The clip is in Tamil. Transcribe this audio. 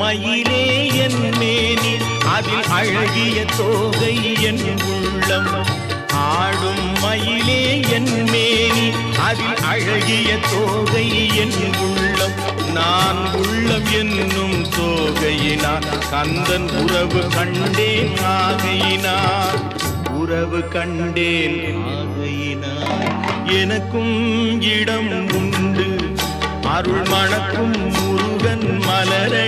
மயிலே என் மேனி அதில் அழகிய தோகை என் உள்ளம். ஆடும் மயிலே என் மேனி அதில் அழகிய தோகை என் உள்ளம். நான் உள்ளம் என்னும் தோகையினார் கந்தன் உறவு கண்டேன் ஆகையினார். உறவு கண்டேன் ஆகையினார். எனக்கும் இடம் உண்டு அருள் மணக்கும் முருகன் மலரை